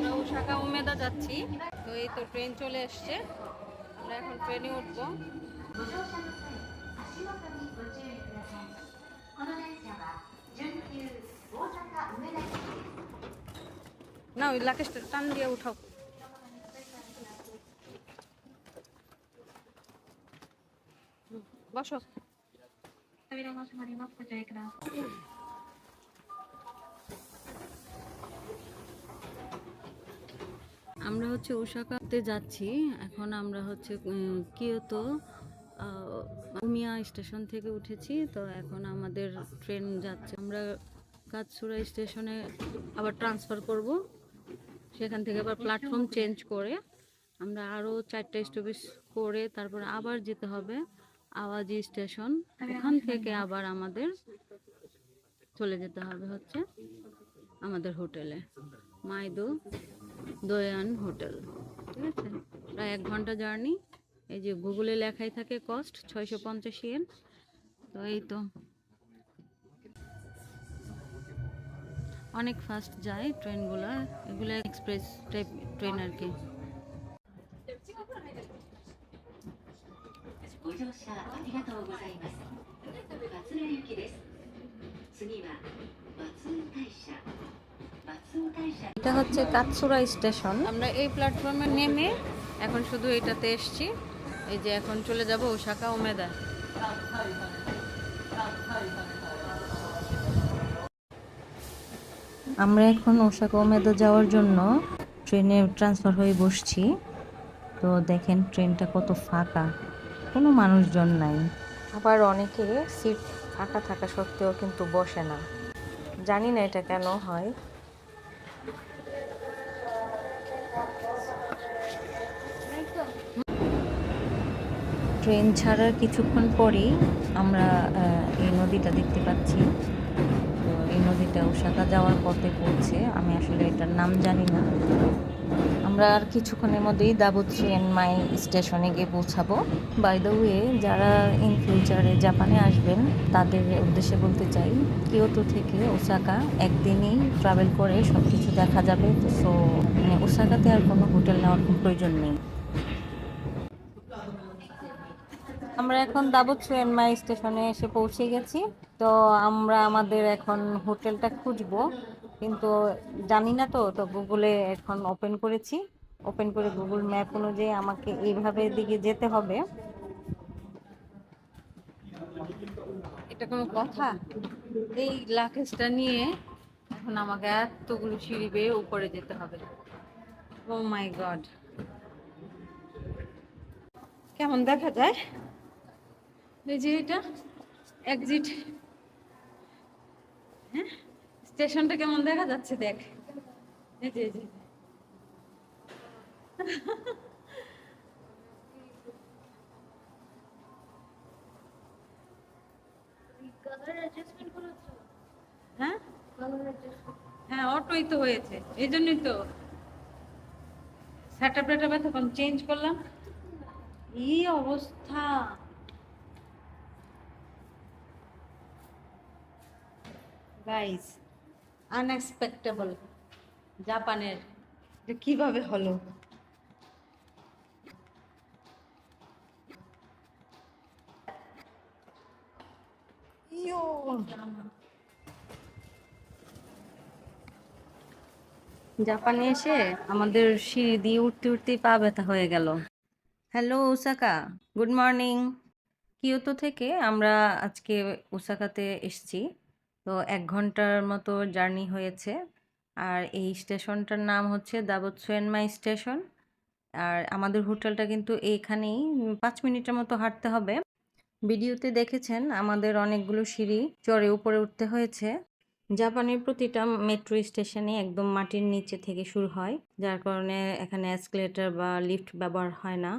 আমরা ওসাকা উমেদা যাচ্ছি। তো এই তো ট্রেন চলে এসছে, আমরা এখন ট্রেনে উঠবো। না ওই লাকেশটা টান দিয়ে উঠাও। বসো। আমরা হচ্ছে ওসাকাতে যাচ্ছি এখন। আমরা হচ্ছে কিয়োতো উমিয়া স্টেশন থেকে উঠেছি। তো এখন আমাদের ট্রেন যাচ্ছে। আমরা কাতসুরা স্টেশনে আবার ট্রান্সফার করব, সেখান থেকে আবার প্ল্যাটফর্ম চেঞ্জ করে আমরা আরও 4টা স্টপেজ করে তারপর আবার যেতে হবে আওয়াজি স্টেশন। ওখান থেকে আবার আমাদের চলে যেতে হবে হচ্ছে আমাদের হোটেলে, মাইদো দয়ান হোটেল। ঠিক আছে, প্রায় 1 ঘন্টা জার্নি। এই যে গুগলে লেখাই থাকে কস্ট 650 ইয়েন। তো এই তো অনেক ফাস্ট যায় ট্রেনগুলো, এগুলো এক্সপ্রেস টাইপ ট্রেন আর কি। এটা হচ্ছে কাতসুরা স্টেশন। আমরা এই প্ল্যাটফর্মে নেমে এখন শুধু এটাতে এসছি। এই যে এখন চলে যাব ওসাকা উমেদা। আমরা এখন ওসাকা উমেদা যাওয়ার জন্য ট্রেনে ট্রান্সফার হয়ে বসছি। তো দেখেন ট্রেনটা কত ফাঁকা, কোনো মানুষজন নাই। আবার অনেকে সিট ফাঁকা থাকা সত্ত্বেও কিন্তু বসে না, জানি না এটা কেন হয়। ট্রেন ছাড়ার কিছুক্ষণ পরেই আমরা এই নদীটা দেখতে পাচ্ছি। তো এই নদীটা ওসাকা যাওয়ার পথে পড়ছে, আমি আসলে এটার নাম জানি না। আমরা আর কিছুক্ষণের মধ্যেই দাবুৎসুয়েনমাই স্টেশনে গিয়ে পৌঁছাবো। বাই দ্য ওয়ে, যারা ইন ফিউচারে জাপানে আসবেন তাদের উদ্দেশ্যে বলতে চাই, কিয়োটো থেকে ওসাকা একদিনেই ট্রাভেল করে সব কিছু দেখা যাবে। সো ওসাকাতে আর কোনো হোটেল নেওয়ার কোনো প্রয়োজন নেই। আমরা এখন দাবুৎসুয়েনমাই স্টেশনে এসে পৌঁছে গেছি। তো আমরা আমাদের এখন হোটেলটা খুঁজবো, কিন্তু জানি না। তো গুগলে এখন ওপেন করেছি, ওপেন করে গুগল ম্যাপ অনুযায়ী আমাকে এইভাবে দিকে যেতে হবে। এটা কোনো কথা? এই লাকেজটা নিয়ে এখন আমাকে এতগুলো সিঁড়ি বেয়ে উপরে যেতে হবে। ও মাই গড, কেমন দেখা যায়? এই যে এটা এক্সিট, হ্যাঁ, স্টেশনটা কেমন দেখা যাচ্ছে দেখ। এই যে এই যে হ্যাঁ হ্যাঁ, অটোই তো হয়েছে, এই জন্যই তো সেটআপ টেটআপ তখন চেঞ্জ করলাম। এই অবস্থা গাইস, আনএক্সপেক্টেবল। জাপানের এটা কিভাবে হলো? ইয়ো, জাপানে এসে আমাদের সিঁড়ি দিয়ে উঠতে উঠতেই পা ব্যথা হয়ে গেল। Hello Osaka, good morning. কিয়োতো থেকে আমরা আজকে ওসাকাতে এসেছি। তো 1 ঘন্টার মতো জার্নি হয়েছে। আর এই স্টেশনটার নাম হচ্ছে দাবুৎসুয়েনমাই স্টেশন। আর আমাদের হোটেলটা কিন্তু এইখানেই, 5 মিনিটের মতো হাঁটতে হবে। ভিডিওতে দেখেছেন আমাদের অনেকগুলো সিঁড়ি চড়ে উপরে উঠতে হয়েছে। জাপানের প্রতিটা মেট্রো স্টেশনে একদম মাটির নিচে থেকে শুরু হয়, যার কারণে এখানে এসকেলেটর বা লিফট ব্যবহার হয় না,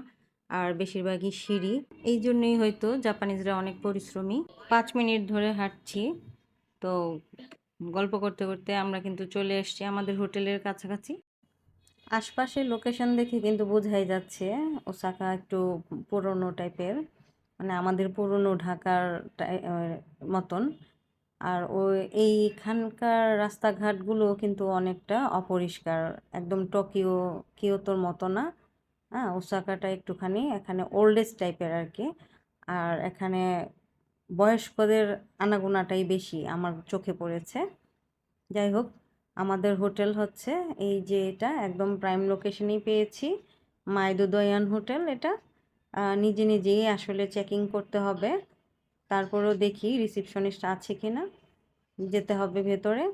আর বেশিরভাগই সিঁড়ি। এই জন্যই হয়তো জাপানিজরা অনেক পরিশ্রমী। 5 মিনিট ধরে হাঁটছি। তো গল্প করতে করতে আমরা কিন্তু চলে এসেছি আমাদের হোটেলের কাছাকাছি। আশপাশের লোকেশন দেখে কিন্তু বোঝাই যাচ্ছে ওসাকা একটু পুরনো টাইপের, মানে আমাদের পুরনো ঢাকার মতন। আর এইখানকার রাস্তাঘাটগুলো কিন্তু অনেকটা অপরিষ্কার, একদম কিয়োটোর মতো না। হ্যাঁ, ওসাকাটা একটুখানি এখানে ওল্ডেজ টাইপের আর কি। আর এখানে বয়স্কদের আনাগোনাটাই বেশি আমার চোখে পড়েছে। যাই হোক, আমাদের হোটেল হচ্ছে এই যে, এটা একদম প্রাইম লোকেশনেই পেয়েছি, মাইদুদয়ান হোটেল। এটা নিজে নিজেই আসলে চেকিং করতে হবে, তারপরেও দেখি রিসিপশনিস্ট আছে কিনা, যেতে হবে ভেতরে।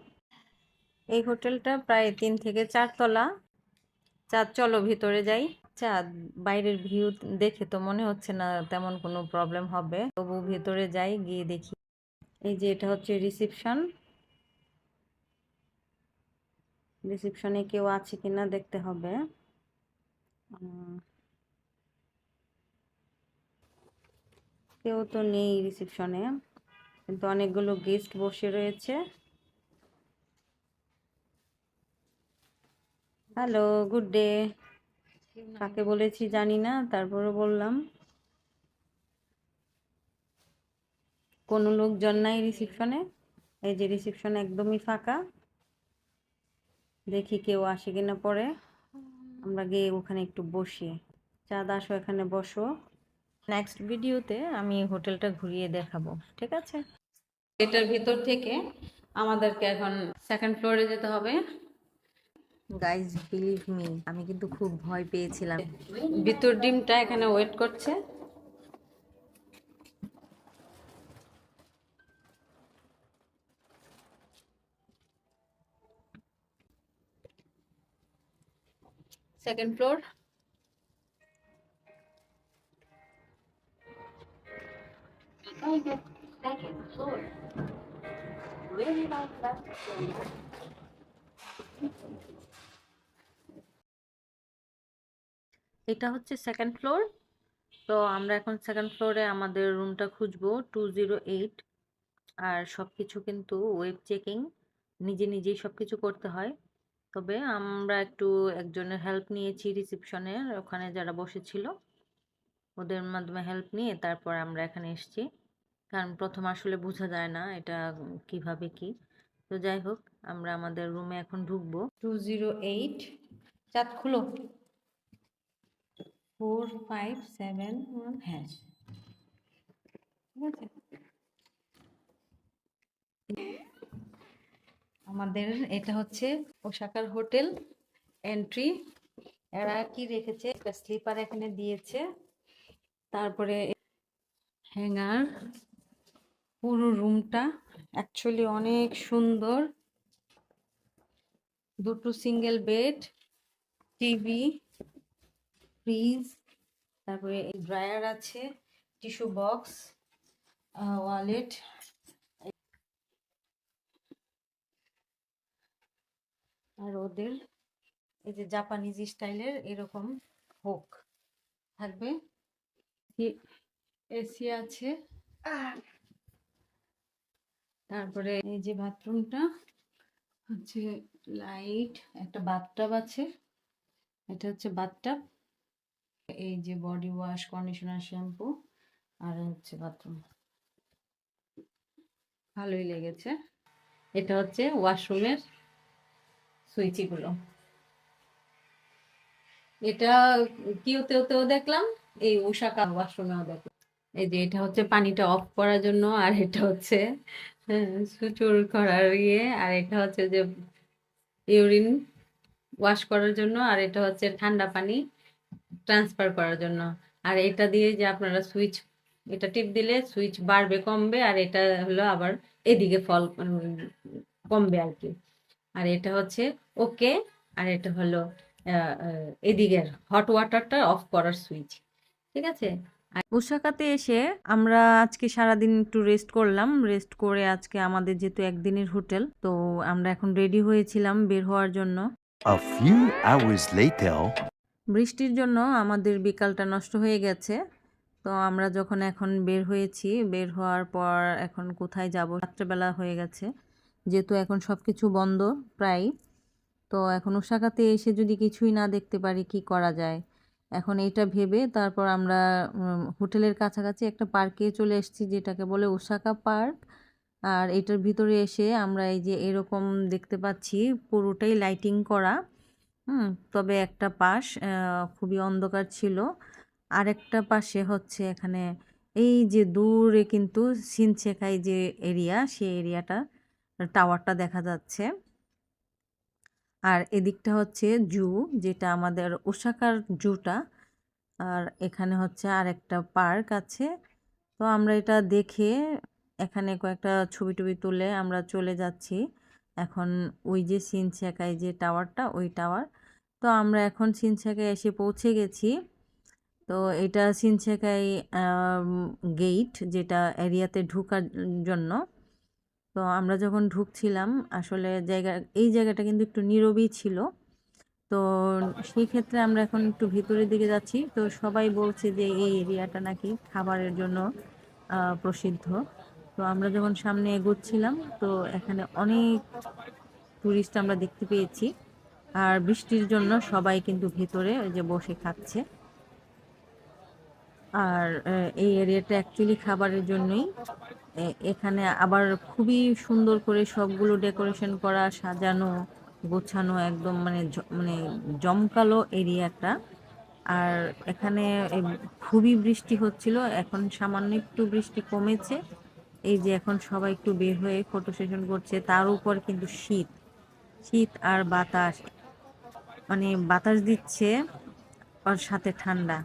এই হোটেলটা প্রায় 3 থেকে 4 তলা। চলো ভিতরে যাই। চাঁদ, বাইরের ভিউ দেখে তো মনে হচ্ছে না তেমন কোনো প্রবলেম হবে, তবু ভেতরে যাই, গিয়ে দেখি। এই যে এটা হচ্ছে রিসিপশনে কেউ আছে কিনা দেখতে হবে। কেউ তো নেই রিসিপশনে, কিন্তু অনেকগুলো গেস্ট বসে রয়েছে। Hello, good day. কাকে বলেছি জানি না, তারপরে বললাম। কোনো লোকজন নাই রিসিপশনে। এই যে রিসিপশন একদমই ফাঁকা। দেখি কেউ আসে কিনা পরে, আমরা গিয়ে ওখানে একটু বসি। চাঁদ, আসো এখানে বসো। নেক্সট ভিডিওতে আমি হোটেলটা ঘুরিয়ে দেখাবো, ঠিক আছে? এটার ভিতর থেকে আমাদেরকে এখন সেকেন্ড ফ্লোরে যেতে হবে। গাইজ, বিলিভ মি, আমি কিন্তু খুব ভয় পেয়েছিলাম। ভিতর ডিমটা এখানে ওয়েট করছে। Second floor. এটা হচ্ছে সেকেন্ড ফ্লোর। তো আমরা এখন সেকেন্ড ফ্লোরে আমাদের রুমটা খুঁজবো, 208। আর সবকিছু কিন্তু ওয়েব চেকিং, নিজে নিজেই সবকিছু করতে হয়। তবে আমরা একটু একজনের হেল্প নিয়েছি রিসিপশনের ওখানে যারা বসেছিল, ওদের মাধ্যমে হেল্প নিয়ে তারপর আমরা এখানে এসেছি। কারণ প্রথম আসলে বোঝা যায় না এটা কিভাবে কি। তো যাই হোক, আমরা আমাদের রুমে এখন ঢুকবো। 208। চাঁদ, খুলো। 4571 হ্যাশ, ঠিক আছে? আমাদের এটা হচ্ছে ওসাকার হোটেল এন্ট্রি। এরা কি রেখেছে, একটা স্লিপার এখানে দিয়েছে, তারপরে হ্যাঙ্গার। পুরো রুমটা অ্যাকচুয়ালি অনেক সুন্দর। দুটো সিঙ্গেল বেড, টিভি, ফ্রিজ, তারপরে ড্রায়ার আছে, টিস্যু বক্স, ওয়ালেট। আর ওদের এই যে জাপানিজ স্টাইলের এরকম হোক থাকবে। এসি আছে। তারপরে এই যে বাথরুমটা হচ্ছে, লাইট, একটা বাথটাব আছে, এটা হচ্ছে বাথটাব। এই যে বডি ওয়াশ, কন্ডিশনার, শ্যাম্পু, আর হচ্ছে বাথরুম। ভালোই লেগেছে। এটা হচ্ছে ওয়াশরুমের সুইচগুলো। এটা কিউতেও দেখলাম, এই ওসাকা ওয়াশরুমেও দেখলাম। এই যে এটা হচ্ছে পানিটা অফ করার জন্য, আর এটা হচ্ছে সুচুর করার ইয়ে, আর এটা হচ্ছে যে ইউরিন ওয়াশ করার জন্য, আর এটা হচ্ছে ঠান্ডা পানি ট্রান্সফার করার জন্য। আর এটা দিয়ে যে আপনারা সুইচ, এটা টিপ দিলে সুইচ বাড়বে কমবে, আর এটা হলো আবার এদিকে ফল কমবে আর কি। আর এটা হচ্ছে ওকে, আর এটা হলো এদিকের হট ওয়াটারটা অফ করার সুইচ, ঠিক আছে? ওসাকাতে এসে আমরা আজকে সারাদিন একটু রেস্ট করলাম। রেস্ট করে আজকে আমাদের যেহেতু একদিনের হোটেল, তো আমরা এখন রেডি হয়েছিলাম বের হওয়ার জন্য। A few hours later. বৃষ্টির জন্য আমাদের বিকালটা নষ্ট হয়ে গেছে। তো আমরা যখন এখন বের হয়েছি, বের হওয়ার পর এখন কোথায় যাব, রাত্রেবেলা হয়ে গেছে, যেহেতু এখন সব কিছু বন্ধ প্রায়। তো এখন ওসাকাতে এসে যদি কিছুই না দেখতে পারি, কি করা যায়? এখন এইটা ভেবে তারপর আমরা হোটেলের কাছাকাছি একটা পার্কে চলে এসেছি, যেটাকে বলে ওসাকা পার্ক। আর এটার ভিতরে এসে আমরা এই যে এরকম দেখতে পাচ্ছি পুরোটাই লাইটিং করা। তবে একটা পাশ খুবই অন্ধকার ছিল। আরেকটা পাশে হচ্ছে এখানে এই যে দূরে কিন্তু সিনচেকাই যে এরিয়া, সেই এরিয়াটা টাওয়ারটা দেখা যাচ্ছে। আর এদিকটা হচ্ছে জু, যেটা আমাদের ওসাকার জুটা। আর এখানে হচ্ছে আরেকটা পার্ক আছে। তো আমরা এটা দেখে এখানে কয়েকটা ছবি-টবি তুলে আমরা চলে যাচ্ছি। এখন ওই যে সিনচেকাই যে টাওয়ারটা, ওই টাওয়ার। তো আমরা এখন সিনচেকাই এসে পৌঁছে গেছি। তো এটা সিনচেকাই গেট, যেটা এরিয়াতে ঢোকার জন্য। তো আমরা যখন ঢুকছিলাম আসলে এই জায়গাটা কিন্তু একটু নীরবই ছিল। তো সেই ক্ষেত্রে আমরা এখন একটু ভিতরের দিকে যাচ্ছি। তো সবাই বলছে যে এই এরিয়াটা নাকি খাবারের জন্য প্রসিদ্ধ। তো আমরা যখন সামনে এগোচ্ছিলাম তো এখানে অনেক টুরিস্ট আমরা দেখতে পেয়েছি। আর বৃষ্টির জন্য সবাই কিন্তু ভেতরে ওই যে বসে খাচ্ছে। আর এই এরিয়াটা অ্যাকচুয়ালি খাবারের জন্যই। এখানে আবার খুবই সুন্দর করে সবগুলো ডেকোরেশন করা, সাজানো, গোছানো, একদম মানে জমকালো এরিয়াটা। আর এখানে খুবই বৃষ্টি হচ্ছিল, এখন সামান্য একটু বৃষ্টি কমেছে। এই যে এখন সবাই একটু বের হয়ে ফটো সেশন করছে, তার উপর কিন্তু শীত, শীত আর বাতাস, মানে বাতাস দিচ্ছে আর সাথে ঠান্ডা।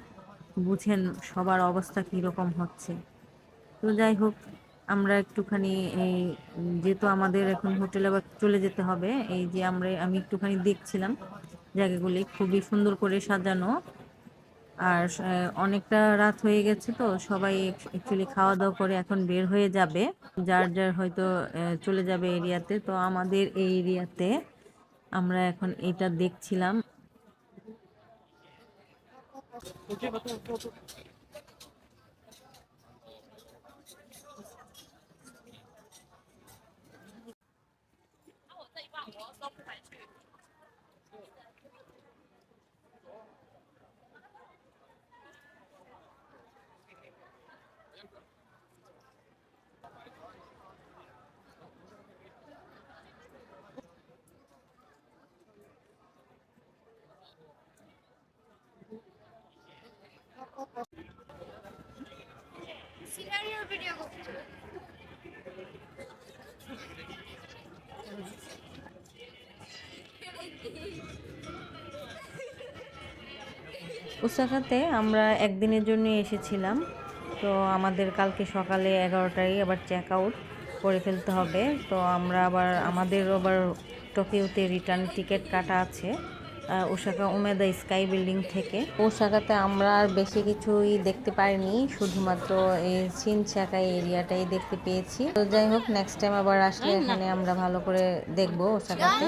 বুঝেন সবার অবস্থা কীরকম হচ্ছে। তো যাই হোক, আমরা একটুখানি এই যেহেতু আমাদের এখন হোটেলে আবার চলে যেতে হবে, এই যে আমি একটুখানি দেখছিলাম জায়গাগুলি খুবই সুন্দর করে সাজানো। আর অনেকটা রাত হয়ে গেছে, তো সবাই অ্যাকচুয়ালি খাওয়া দাওয়া করে এখন বের হয়ে যাবে, যার যার হয়তো চলে যাবে এরিয়াতে। তো আমাদের এই এরিয়াতে আমরা এখন এটা দেখছিলাম। সিনারিও ভিডিও করতে ওসাকাতে আমরা একদিনের জন্য এসেছিলাম। তো আমাদের কালকে সকালে 11টায় আবার চেক আউট করে ফেলতে হবে। তো আমরা আমাদের আবার টোকিওতে রিটার্ন টিকিট কাটা আছে ওসাকা উমেদা স্কাই বিল্ডিং থেকে। ওসাকাতে আমরা আর বেশি কিছুই দেখতে পারিনি, শুধুমাত্র এই শিনচাকাই এরিয়াটাই দেখতে পেয়েছি। তো যাই হোক, নেক্সট টাইম আবার আসলে এখানে আমরা ভালো করে দেখবো ওসাকাতে।